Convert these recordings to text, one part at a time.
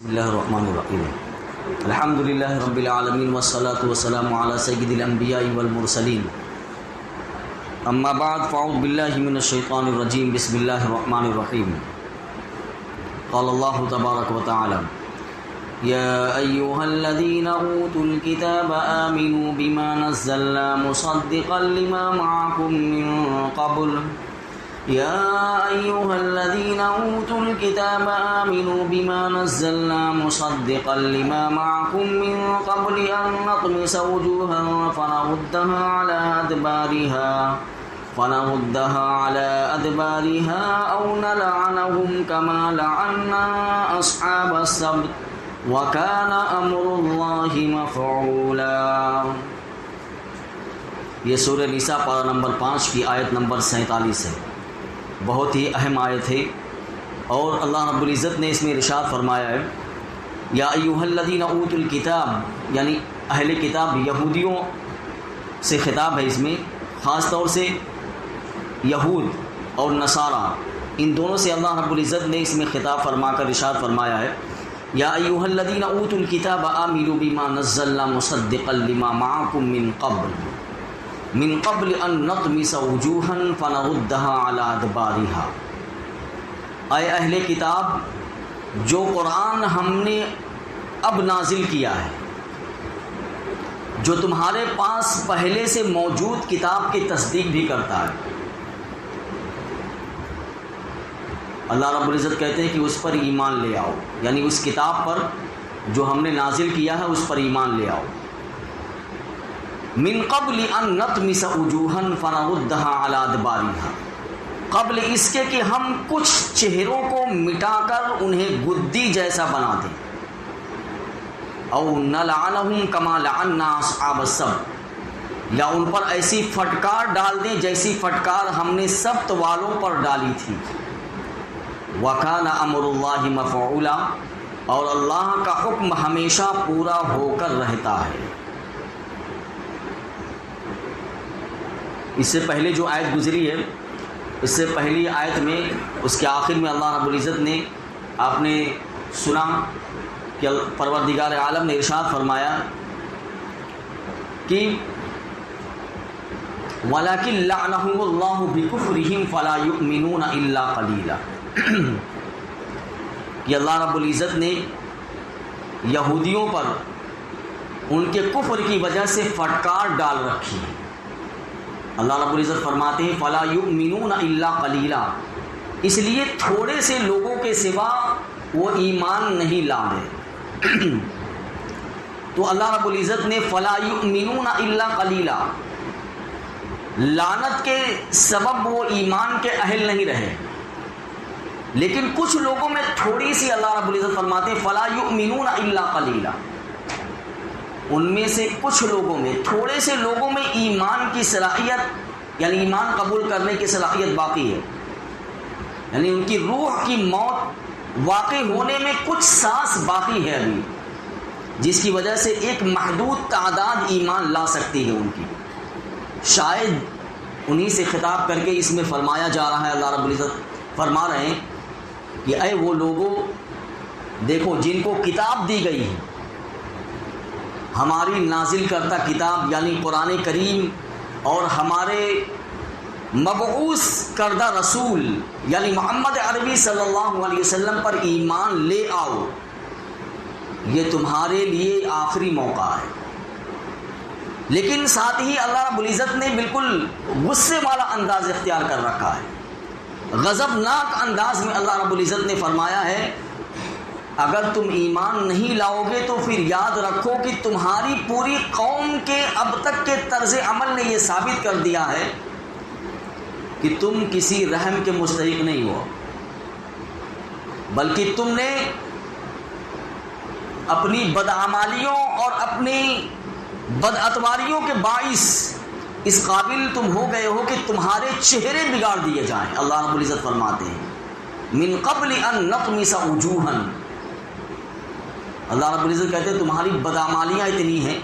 بسم اللہ الرحمن الرحیم الحمد للہ رب العالمین والصلاة والسلام علی سید الانبیاء والمرسلین اما بعد فاعوذ باللہ من الشیطان الرجیم بسم اللہ الرحمن الرحیم قال اللہ تبارک و تعالی یا ایہا الذین اوتوا الکتاب آمنوا بما نزلنا مصدقا لما معکم من قبل يا أيها الذين أوتوا الكتاب آمنوا بما نزلنا مصدقا لما معكم من قبل أن نطمس وجوها فنردها على أدبارها أو نلعنهم كما لعنا أصحاب السبت وكان أمر الله مفعولا۔ یہ سورہ نساء پارہ نمبر 5 کی آیت نمبر 47 ہے۔ بہت ہی اہم آیت ہے اور اللہ رب العزت نے اس میں ارشاد فرمایا ہے یا ایھا الذین اوتوا الکتاب، یعنی اہل کتاب یہودیوں سے خطاب ہے۔ اس میں خاص طور سے یہود اور نصارہ، ان دونوں سے اللہ رب العزت نے اس میں خطاب فرما کر ارشاد فرمایا ہے یا ایھا الذین اوتوا الکتاب آمنوا بما نزلنا مصدقا لما معکم من قبل ان نطمس وجوہا فنردها على ادبارها۔ اے اہل کتاب، جو قرآن ہم نے اب نازل کیا ہے، جو تمہارے پاس پہلے سے موجود کتاب کی تصدیق بھی کرتا ہے، اللہ رب العزت کہتے ہیں کہ اس پر ایمان لے آؤ، یعنی اس کتاب پر جو ہم نے نازل کیا ہے اس پر ایمان لے آؤ۔ من قبل ان نطمس وجوہا فنردها على ادبارها، قبل اس کے کہ ہم کچھ چہروں کو مٹا کر انہیں گدی جیسا بنا دیں، او نلعنهم كما لعنا اصحاب السبت، یا ان پر ایسی پھٹکار ڈال دیں جیسی پھٹکار ہم نے سبت والوں پر ڈالی تھی۔ وَكَانَ أَمْرُ اللَّهِ مَفْعُولًا، اور اللہ کا حکم ہمیشہ پورا ہو کر رہتا ہے۔ اس سے پہلے جو آیت گزری ہے، اس سے پہلی آیت میں اس کے آخر میں اللہ رب العزت نے، آپ نے سنا کہ پروردگار عالم نے ارشاد فرمایا کہ وَلَكِنْ لَعْنَهُمُ اللَّهُ بِكُفْرِهِمْ فَلَا يُؤْمِنُونَ إِلَّا قَلِيلًا، کہ اللہ رب العزت نے یہودیوں پر ان کے کفر کی وجہ سے پھٹکار ڈال رکھی ہے۔ اللہ رب العزت فرماتے ہیں فَلَا يُؤْمِنُونَ إِلَّا قَلِيلًا، اس لیے تھوڑے سے لوگوں کے سوا وہ ایمان نہیں لاتے۔ تو اللہ رب العزت نے فَلَا يُؤْمِنُونَ إِلَّا قَلِيلًا، لعنت کے سبب وہ ایمان کے اہل نہیں رہے، لیکن کچھ لوگوں میں تھوڑی سی، اللہ رب العزت فرماتے ہیں فَلَا يُؤْمِنُونَ إِلَّا قَلِيلًا، ان میں سے کچھ لوگوں میں، تھوڑے سے لوگوں میں ایمان کی صلاحیت، یعنی ایمان قبول کرنے کی صلاحیت باقی ہے، یعنی ان کی روح کی موت واقع ہونے میں کچھ سانس باقی ہے ابھی، جس کی وجہ سے ایک محدود تعداد ایمان لا سکتی ہے ان کی۔ شاید انہی سے خطاب کر کے اس میں فرمایا جا رہا ہے، اللہ رب العزت فرما رہے ہیں کہ اے وہ لوگوں، دیکھو جن کو کتاب دی گئی ہے، ہماری نازل کرتا کتاب یعنی قرآن کریم، اور ہمارے مبعوث کردہ رسول یعنی محمد عربی صلی اللہ علیہ وسلم پر ایمان لے آؤ، یہ تمہارے لیے آخری موقع ہے۔ لیکن ساتھ ہی اللہ رب العزت نے بالکل غصے والا انداز اختیار کر رکھا ہے، غضبناک انداز میں اللہ رب العزت نے فرمایا ہے اگر تم ایمان نہیں لاؤ گے تو پھر یاد رکھو کہ تمہاری پوری قوم کے اب تک کے طرز عمل نے یہ ثابت کر دیا ہے کہ تم کسی رحم کے مستحق نہیں ہو، بلکہ تم نے اپنی بدعمالیوں اور اپنی بدعتواریوں کے باعث اس قابل تم ہو گئے ہو کہ تمہارے چہرے بگاڑ دیے جائیں۔ اللہ رب العزت فرماتے ہیں من قبل ان نطمس وجوہا، اللہ رب العزت کہتے ہیں تمہاری بدعمالیاں اتنی ہیں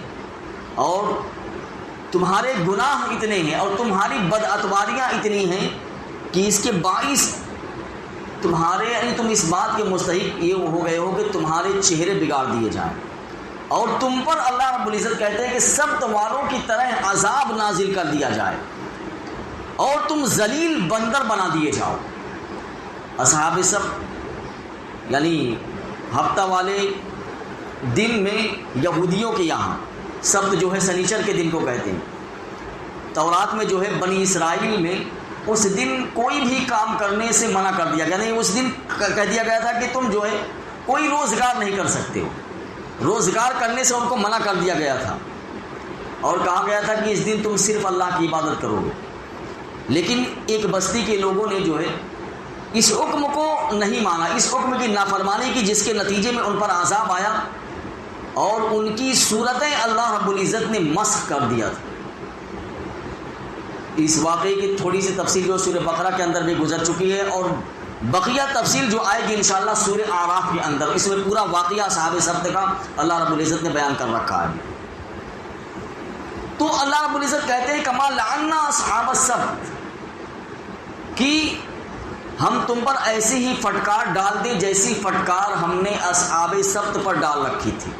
اور تمہارے گناہ اتنے ہیں اور تمہاری بدعتواریاں اتنی ہیں کہ اس کے باعث تمہارے یعنی تم اس بات کے مستحق یہ ہو گئے ہو کہ تمہارے چہرے بگاڑ دیے جائیں، اور تم پر اللہ رب العزت کہتے ہیں کہ سبت والوں کی طرح عذاب نازل کر دیا جائے اور تم ذلیل بندر بنا دیے جاؤ۔ اصحاب سبت یعنی ہفتہ والے دن میں یہودیوں کے یہاں سبت جو ہے سنیچر کے دن کو کہتے ہیں۔ تورات میں جو ہے بنی اسرائیل میں اس دن کوئی بھی کام کرنے سے منع کر دیا گیا، یعنی اس دن کہہ دیا گیا تھا کہ تم جو ہے کوئی روزگار نہیں کر سکتے ہو، روزگار کرنے سے ان کو منع کر دیا گیا تھا، اور کہا گیا تھا کہ اس دن تم صرف اللہ کی عبادت کرو گے۔ لیکن ایک بستی کے لوگوں نے جو ہے اس حکم کو نہیں مانا، اس حکم کی نافرمانی کی، جس کے نتیجے میں ان پر عذاب آیا اور ان کی صورتیں اللہ رب العزت نے مسخ کر دیا تھا۔ اس واقعے کی تھوڑی سی تفصیل جو سورہ بقرہ کے اندر بھی گزر چکی ہے، اور بقیہ تفصیل جو آئے گی انشاءاللہ سورہ اعراف کے اندر، اس میں پورا واقعہ اصحاب سبت کا اللہ رب العزت نے بیان کر رکھا ہے۔ تو اللہ رب العزت کہتے ہیں کما لعنا اصحاب السبت، کہ ہم تم پر ایسی ہی پھٹکار ڈال دیں جیسی پھٹکار ہم نے اصحاب سبت پر ڈال رکھی تھی۔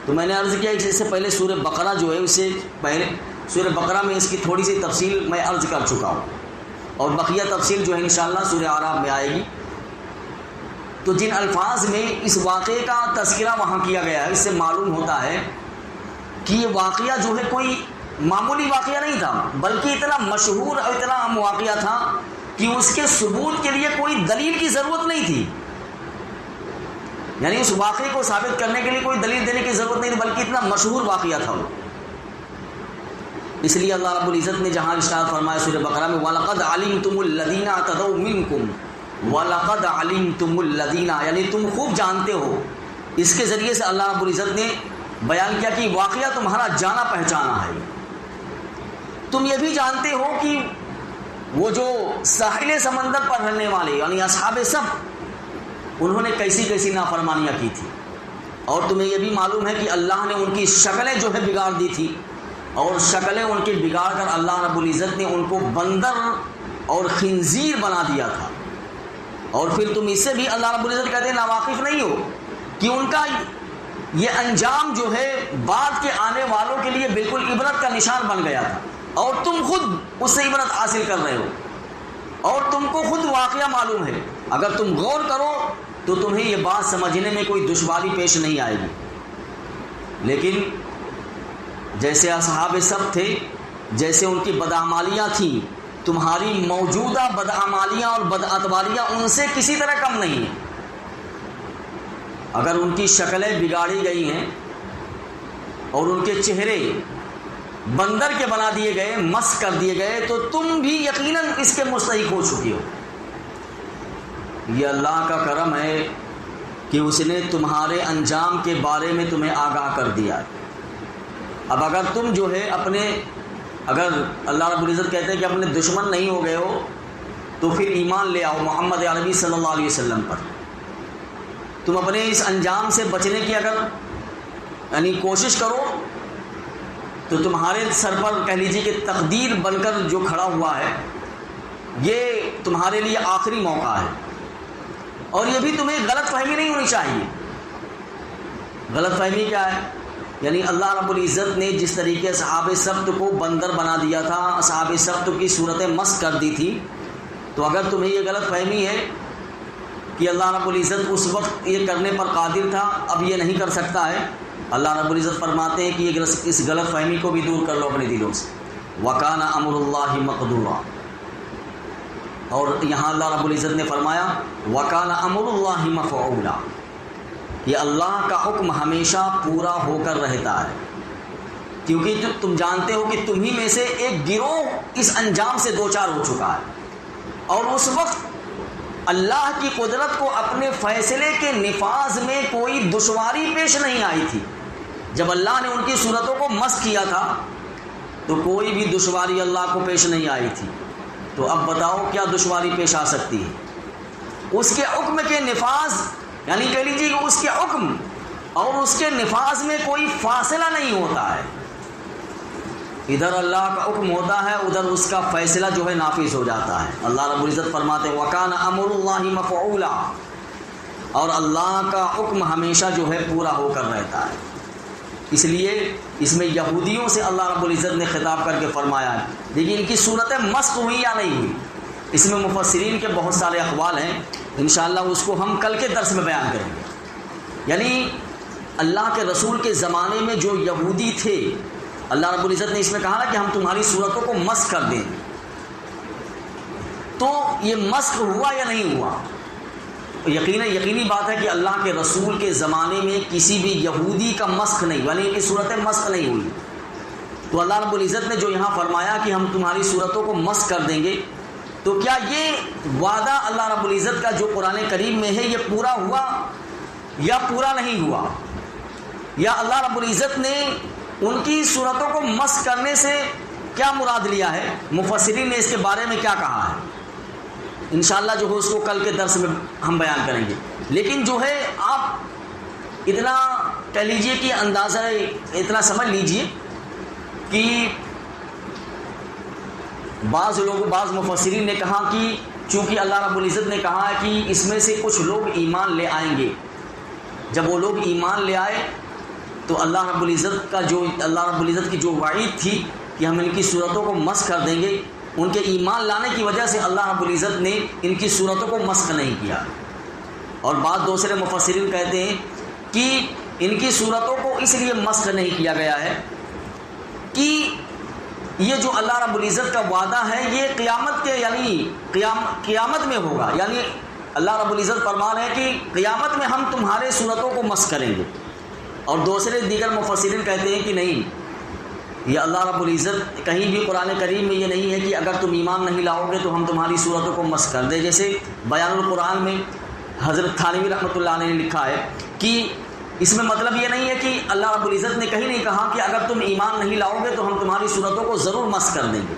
تو میں نے عرض کیا کہ اس سے پہلے سورہ بقرہ جو ہے، اس سے پہلے سورہ بقرہ میں اس کی تھوڑی سی تفصیل میں عرض کر چکا ہوں، اور بقیہ تفصیل جو ہے انشاءاللہ سورہ اعراف میں آئے گی۔ تو جن الفاظ میں اس واقعے کا تذکرہ وہاں کیا گیا ہے، اس سے معلوم ہوتا ہے کہ یہ واقعہ جو ہے کوئی معمولی واقعہ نہیں تھا، بلکہ اتنا مشہور اور اتنا اہم واقعہ تھا کہ اس کے ثبوت کے لیے کوئی دلیل کی ضرورت نہیں تھی، یعنی اس واقعے کو ثابت کرنے کے لیے کوئی دلیل دینے کی ضرورت نہیں تھی، بلکہ اتنا مشہور واقعہ تھا وہ۔ اس لیے اللہ رب العزت نے جہاں ارشاد فرمایا سورہ بقرہ میں وَلَقَدْ عَلِمْتُمُ الَّذِينَ اعْتَدَوْا مِنْكُمْ وَلَقَدْ عَلِمْتُمُ الَّذِينَ، یعنی تم خوب جانتے ہو۔ اس کے ذریعے سے اللہ رب العزت نے بیان کیا کہ واقعہ تمہارا جانا پہچانا ہے۔ تم یہ بھی جانتے ہو کہ وہ جو ساحل سمندر پر رہنے والے یعنی اصحاب سبت، انہوں نے کیسی کیسی نافرمانیاں کی تھی، اور تمہیں یہ بھی معلوم ہے کہ اللہ نے ان کی شکلیں جو ہے بگاڑ دی تھی، اور شکلیں ان کے بگاڑ کر اللہ رب العزت نے ان کو بندر اور خنزیر بنا دیا تھا۔ اور پھر تم اس سے بھی اللہ رب العزت کہتے ہیں ناواقف نہیں ہو کہ ان کا یہ انجام جو ہے بعد کے آنے والوں کے لیے بالکل عبرت کا نشان بن گیا تھا، اور تم خود اس سے عبرت حاصل کر رہے ہو، اور تم کو خود واقعہ معلوم ہے۔ اگر تم غور کرو تو تمہیں یہ بات سمجھنے میں کوئی دشواری پیش نہیں آئے گی۔ لیکن جیسے اصحاب سبت تھے، جیسے ان کی بدعمالیاں تھیں، تمہاری موجودہ بدعمالیاں اور بدعتواریاں ان سے کسی طرح کم نہیں ہیں۔ اگر ان کی شکلیں بگاڑی گئی ہیں اور ان کے چہرے بندر کے بنا دیے گئے، مسخ کر دیے گئے، تو تم بھی یقیناً اس کے مستحق ہو چکی ہو۔ یہ اللہ کا کرم ہے کہ اس نے تمہارے انجام کے بارے میں تمہیں آگاہ کر دیا۔ اب اگر تم جو ہے اگر اللہ رب العزت کہتے ہیں کہ اپنے دشمن نہیں ہو گئے ہو، تو پھر ایمان لے آؤ محمد عربی صلی اللہ علیہ وسلم پر۔ تم اپنے اس انجام سے بچنے کی اگر یعنی کوشش کرو تو تمہارے سر پر کہہ لیجیے کہ تقدیر بن کر جو کھڑا ہوا ہے، یہ تمہارے لیے آخری موقع ہے۔ اور یہ بھی تمہیں غلط فہمی نہیں ہونی چاہیے۔ غلط فہمی کیا ہے؟ یعنی اللہ رب العزت نے جس طریقے اصحاب سبت کو بندر بنا دیا تھا، اصحاب سبت کی صورتیں مسخ کر دی تھی، تو اگر تمہیں یہ غلط فہمی ہے کہ اللہ رب العزت اس وقت یہ کرنے پر قادر تھا، اب یہ نہیں کر سکتا ہے، اللہ رب العزت فرماتے ہیں کہ اس غلط فہمی کو بھی دور کر لو اپنے دلوں سے۔ وَكَانَ أَمْرُ اللَّهِ مَقْدُورًا، اور یہاں اللہ رب العزت نے فرمایا وَكَانَ أَمْرُ اللَّهِ مَفْعُولًا، یہ اللہ کا حکم ہمیشہ پورا ہو کر رہتا ہے، کیونکہ تم جانتے ہو کہ تمہیں میں سے ایک گروہ اس انجام سے دوچار ہو چکا ہے، اور اس وقت اللہ کی قدرت کو اپنے فیصلے کے نفاذ میں کوئی دشواری پیش نہیں آئی تھی۔ جب اللہ نے ان کی صورتوں کو مسخ کیا تھا تو کوئی بھی دشواری اللہ کو پیش نہیں آئی تھی۔ تو اب بتاؤ کیا دشواری پیش آ سکتی ہے؟ اس کے حکم کے نفاذ، یعنی کہہ لیجیے کہ اس کے حکم اور اس کے نفاذ میں کوئی فاصلہ نہیں ہوتا ہے۔ ادھر اللہ کا حکم ہوتا ہے ادھر اس کا فیصلہ جو ہے نافذ ہو جاتا ہے۔ اللہ رب العزت فرماتے ہیں وَكَانَ أَمْرُ اللَّهِ مَفْعُولًا، اور اللہ کا حکم ہمیشہ جو ہے پورا ہو کر رہتا ہے۔ اس لیے اس میں یہودیوں سے اللہ رب العزت نے خطاب کر کے فرمایا ہے۔ لیکن ان کی صورتیں مسخ ہوئی یا نہیں ہوئی، اس میں مفسرین کے بہت سارے اقوال ہیں، انشاءاللہ اس کو ہم کل کے درس میں بیان کریں گے۔ یعنی اللہ کے رسول کے زمانے میں جو یہودی تھے، اللہ رب العزت نے اس میں کہا نا کہ ہم تمہاری صورتوں کو مسخ کر دیں، تو یہ مسخ ہوا یا نہیں ہوا؟ یقینی بات ہے کہ اللہ کے رسول کے زمانے میں کسی بھی یہودی کا مسخ نہیں، یعنی ان کی صورتیں مسخ نہیں ہوئی۔ تو اللہ رب العزت نے جو یہاں فرمایا کہ ہم تمہاری صورتوں کو مسخ کر دیں گے، تو کیا یہ وعدہ اللہ رب العزت کا جو قرآن کریم میں ہے یہ پورا ہوا یا پورا نہیں ہوا؟ یا اللہ رب العزت نے ان کی صورتوں کو مسخ کرنے سے کیا مراد لیا ہے؟ مفسرین نے اس کے بارے میں کیا کہا ہے؟ انشاءاللہ جو ہے اس کو کل کے درس میں ہم بیان کریں گے۔ لیکن جو ہے آپ اتنا کہہ لیجئے کہ اندازہ اتنا سمجھ لیجئے کہ بعض مفسرین نے کہا کہ چونکہ اللہ رب العزت نے کہا ہے کہ اس میں سے کچھ لوگ ایمان لے آئیں گے، جب وہ لوگ ایمان لے آئے تو اللہ رب العزت کی جو وعید تھی کہ ہم ان کی صورتوں کو مسخ کر دیں گے، ان کے ایمان لانے کی وجہ سے اللہ رب العزت نے ان کی صورتوں کو مسخ نہیں کیا۔ اور بعض دوسرے مفسرین کہتے ہیں کہ ان کی صورتوں کو اس لیے مسخ نہیں کیا گیا ہے کہ یہ جو اللہ رب العزت کا وعدہ ہے یہ قیامت کے یعنی قیامت میں ہوگا، یعنی اللہ رب العزت فرما رہے ہیں کہ قیامت میں ہم تمہارے صورتوں کو مسخ کریں گے۔ اور دیگر مفسرین کہتے ہیں کہ نہیں، یہ اللہ رب العزت کہیں بھی قرآن کریم میں یہ نہیں ہے کہ اگر تم ایمان نہیں لاؤ گے تو ہم تمہاری صورتوں کو مسخ کر دیں۔ جیسے بیان القرآن میں حضرت تھانوی رحمۃ اللہ علیہ نے لکھا ہے کہ اس میں مطلب یہ نہیں ہے کہ اللہ رب العزت نے کہیں نہیں کہا کہ اگر تم ایمان نہیں لاؤ گے تو ہم تمہاری صورتوں کو ضرور مسخ کر دیں گے۔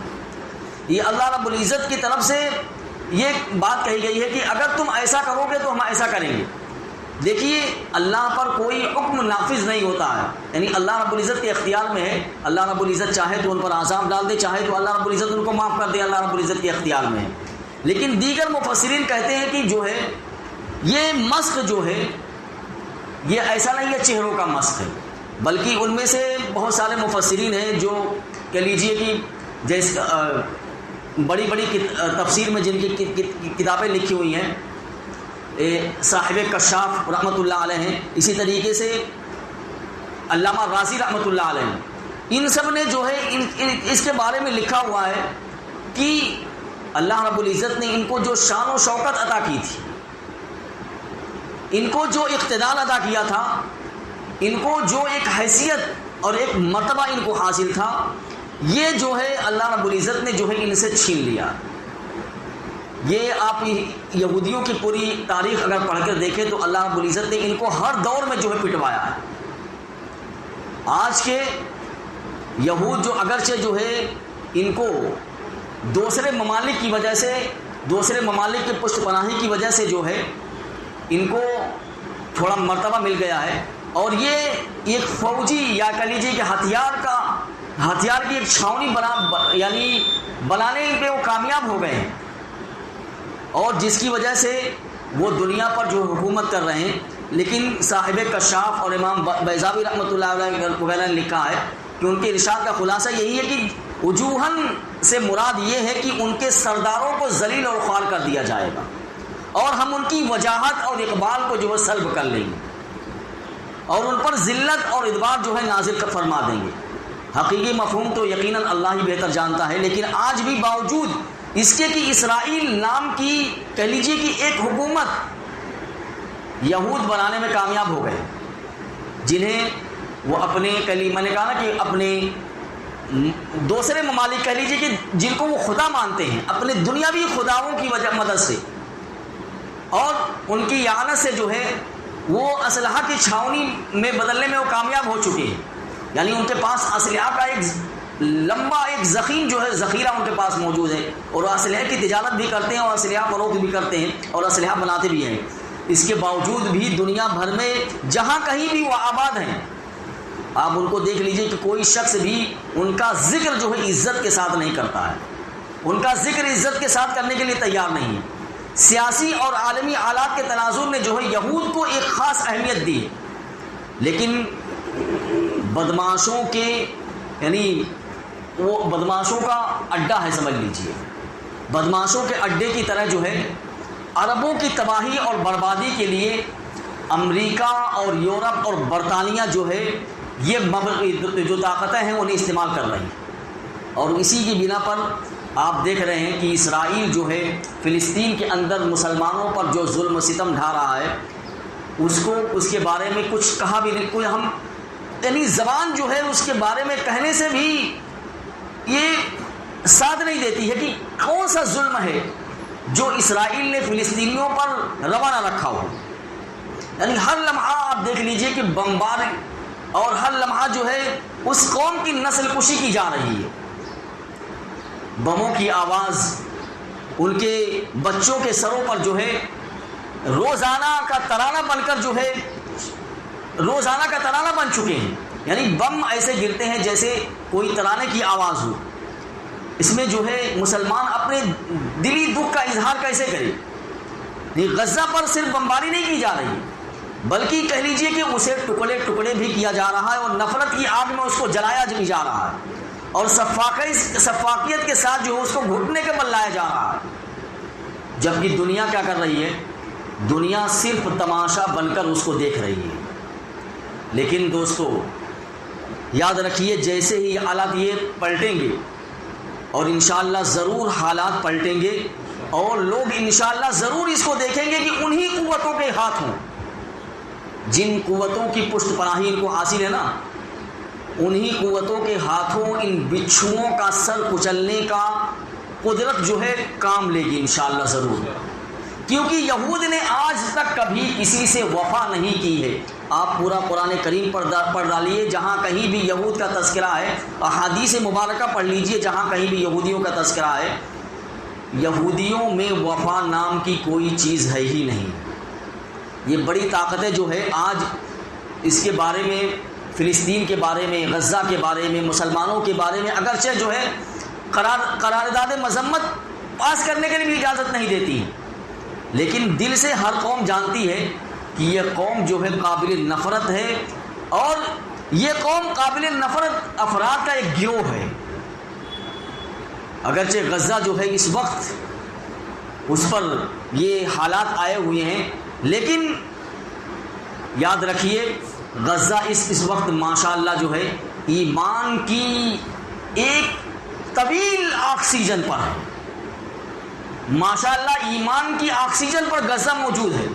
یہ اللہ رب العزت کی طرف سے یہ بات کہی گئی ہے کہ اگر تم ایسا کرو گے تو ہم ایسا کریں گے۔ دیکھیے اللہ پر کوئی حکم نافذ نہیں ہوتا ہے، یعنی اللہ رب العزت کے اختیار میں ہے، اللہ رب العزت چاہے تو ان پر عذاب ڈال دے، چاہے تو اللہ رب العزت ان کو معاف کر دے، اللہ رب العزت کے اختیار میں ہے۔ لیکن دیگر مفسرین کہتے ہیں کہ جو ہے یہ مسخ جو ہے یہ ایسا نہیں ہے چہروں کا مسخ ہے، بلکہ ان میں سے بہت سارے مفسرین ہیں جو کہہ لیجئے کہ جیسے بڑی تفسیر میں جن کی کتابیں لکھی ہوئی ہیں، صاحب کشاف رحمۃ اللہ علیہ ہیں، اسی طریقے سے علامہ رازی رحمۃ اللہ علیہ ہیں، ان سب نے جو ہے اس کے بارے میں لکھا ہوا ہے کہ اللہ رب العزت نے ان کو جو شان و شوکت عطا کی تھی، ان کو جو اقتدار ادا کیا تھا، ان کو جو ایک حیثیت اور ایک مرتبہ ان کو حاصل تھا، یہ جو ہے اللہ رب العزت نے جو ہے ان سے چھین لیا۔ یہ آپ یہودیوں کی پوری تاریخ اگر پڑھ کر دیکھیں تو اللہ رب العزت نے ان کو ہر دور میں جو ہے پٹوایا ہے۔ آج کے یہود جو اگرچہ جو ہے ان کو دوسرے ممالک کی وجہ سے، دوسرے ممالک کے پشت پناہی کی وجہ سے جو ہے ان کو تھوڑا مرتبہ مل گیا ہے، اور یہ ایک فوجی یا کہہ لیجیے کہ ہتھیار کی ایک چھاؤنی بنانے پہ وہ کامیاب ہو گئے ہیں، اور جس کی وجہ سے وہ دنیا پر جو حکومت کر رہے ہیں۔ لیکن صاحب کشاف اور امام بیضاوی رحمۃ اللہ علیہ وغیرہ نے لکھا ہے کہ ان کے ارشاد کا خلاصہ یہی ہے کہ وجوہن سے مراد یہ ہے کہ ان کے سرداروں کو ذلیل اور خوار کر دیا جائے گا، اور ہم ان کی وجاہت اور اقبال کو جو ہے سلب کر لیں گے، اور ان پر ذلت اور ادبار جو ہے نازل فرما دیں گے۔ حقیقی مفہوم تو یقیناً اللہ ہی بہتر جانتا ہے، لیکن آج بھی باوجود اس کے کہ اسرائیل نام کی کہہ لیجیے کہ ایک حکومت یہود بنانے میں کامیاب ہو گئے، جنہیں وہ اپنے میں نے کہا نا کہ اپنے دوسرے ممالک کہہ لیجیے کہ جن کو وہ خدا مانتے ہیں، اپنے دنیاوی خداؤں کی مدد سے اور ان کی اعانت سے جو ہے وہ اسلحہ کی چھاونی میں بدلنے میں وہ کامیاب ہو چکے ہیں۔ یعنی ان کے پاس اسلحہ کا ایک لمبا ایک ذخیم جو ہے ذخیرہ ان کے پاس موجود ہے، اور اسلحے کی تجارت بھی کرتے ہیں اور اسلحہ فروخت بھی کرتے ہیں اور اسلحہ بناتے بھی ہیں۔ اس کے باوجود بھی دنیا بھر میں جہاں کہیں بھی وہ آباد ہیں آپ ان کو دیکھ لیجئے کہ کوئی شخص بھی ان کا ذکر جو ہے عزت کے ساتھ نہیں کرتا ہے، ان کا ذکر عزت کے ساتھ کرنے کے لیے تیار نہیں ہے۔ سیاسی اور عالمی حالات کے تناظر نے جو ہے یہود کو ایک خاص اہمیت دی ہے، لیکن بدمعاشوں کے یعنی وہ بدمعاشوں کا اڈا ہے، سمجھ لیجئے بدمعاشوں کے اڈے کی طرح جو ہے عربوں کی تباہی اور بربادی کے لیے امریکہ اور یورپ اور برطانیہ جو ہے یہ جو طاقتیں ہیں انہیں استعمال کر رہی ہیں، اور اسی کی بنا پر آپ دیکھ رہے ہیں کہ اسرائیل جو ہے فلسطین کے اندر مسلمانوں پر جو ظلم و ستم ڈھا رہا ہے اس کے بارے میں کچھ کہا بھی نہیں، کوئی ہم یعنی زبان جو ہے اس کے بارے میں کہنے سے بھی یہ ساتھ نہیں دیتی ہے کہ کون سا ظلم ہے جو اسرائیل نے فلسطینیوں پر روانہ رکھا ہو۔ یعنی ہر لمحہ آپ دیکھ لیجئے کہ بمبار اور ہر لمحہ جو ہے اس قوم کی نسل کشی کی جا رہی ہے، بموں کی آواز ان کے بچوں کے سروں پر جو ہے روزانہ کا ترانہ بن کر جو ہے روزانہ کا ترانہ بن چکے ہیں، یعنی بم ایسے گرتے ہیں جیسے کوئی ترانے کی آواز ہو۔ اس میں جو ہے مسلمان اپنے دلی دکھ کا اظہار کیسے کرے؟ غزہ پر صرف بمباری نہیں کی جا رہی بلکہ کہہ لیجئے کہ اسے ٹکڑے ٹکڑے بھی کیا جا رہا ہے اور نفرت کی آگ میں اس کو جلایا بھی جا رہا ہے، اور سفاکیت کے ساتھ جو ہے اس کو گھٹنے کے بل لایا جا رہا ہے، جبکہ دنیا کیا کر رہی ہے؟ دنیا صرف تماشا بن کر اس کو دیکھ رہی ہے۔ لیکن دوستو یاد رکھیے جیسے ہی حالات یہ پلٹیں گے اور انشاءاللہ ضرور حالات پلٹیں گے اور لوگ انشاءاللہ ضرور اس کو دیکھیں گے کہ انہی قوتوں کے ہاتھوں، جن قوتوں کی پشت پناہی ان کو حاصل ہے نا، انہی قوتوں کے ہاتھوں ان بچھوؤں کا سر کچلنے کا قدرت جو ہے کام لے گی انشاءاللہ ضرور، کیونکہ یہود نے آج تک کبھی کسی سے وفا نہیں کی ہے۔ آپ پورا قرآن کریم پڑھ ڈالیے، جہاں کہیں بھی یہود کا تذکرہ ہے، احادیث مبارکہ پڑھ لیجئے جہاں کہیں بھی یہودیوں کا تذکرہ ہے، یہودیوں میں وفا نام کی کوئی چیز ہے ہی نہیں۔ یہ بڑی طاقتیں جو ہے آج اس کے بارے میں، فلسطین کے بارے میں، غزہ کے بارے میں، مسلمانوں کے بارے میں اگرچہ جو ہے قرارداد مذمت پاس کرنے کے لیے بھی اجازت نہیں دیتی، لیکن دل سے ہر قوم جانتی ہے کہ یہ قوم جو ہے قابل نفرت ہے، اور یہ قوم قابل نفرت افراد کا ایک گروہ ہے۔ اگرچہ غزہ جو ہے اس وقت اس پر یہ حالات آئے ہوئے ہیں، لیکن یاد رکھیے غزہ اس وقت ماشاءاللہ جو ہے ایمان کی ایک طویل آکسیجن پر ہے، ماشاءاللہ ایمان کی آکسیجن پر غزہ موجود ہے۔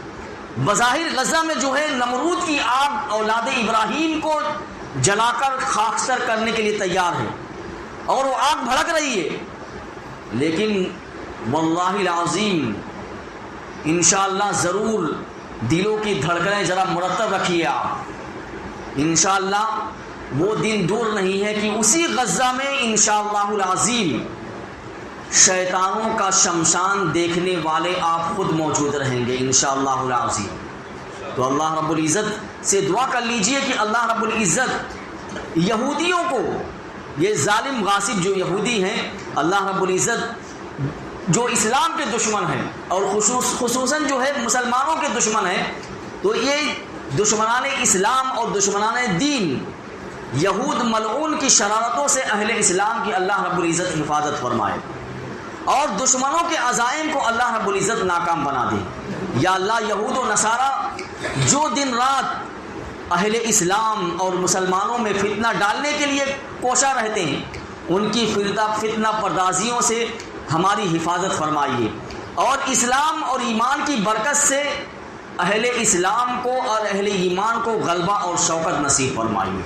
بظاہر غزہ میں جو ہے نمرود کی آگ اولاد ابراہیم کو جلا کر خاکستر کرنے کے لیے تیار ہے، اور وہ آگ بھڑک رہی ہے، لیکن واللہ العظیم انشاءاللہ ضرور دلوں کی دھڑکنیں ذرا مرتب رکھیے آپ، انشاءاللہ وہ دن دور نہیں ہے کہ اسی غزہ میں انشاءاللہ العظیم شیطانوں کا شمشان دیکھنے والے آپ خود موجود رہیں گے انشاءاللہ العظیم۔ تو اللہ رب العزت سے دعا کر لیجئے کہ اللہ رب العزت یہودیوں کو، یہ ظالم غاصب جو یہودی ہیں، اللہ رب العزت جو اسلام کے دشمن ہیں اور خصوصاً جو ہے مسلمانوں کے دشمن ہیں، تو یہ دشمنان اسلام اور دشمنان دین یہود ملعون کی شرارتوں سے اہل اسلام کی اللہ رب العزت حفاظت فرمائے، اور دشمنوں کے عزائم کو اللہ رب العزت ناکام بنا دے۔ یا اللہ یہود و نصارہ جو دن رات اہل اسلام اور مسلمانوں میں فتنہ ڈالنے کے لیے کوشاں رہتے ہیں، ان کی فتنہ پردازیوں سے ہماری حفاظت فرمائیے، اور اسلام اور ایمان کی برکت سے اہل اسلام کو اور اہل ایمان کو غلبہ اور شوکت نصیب فرمائیے۔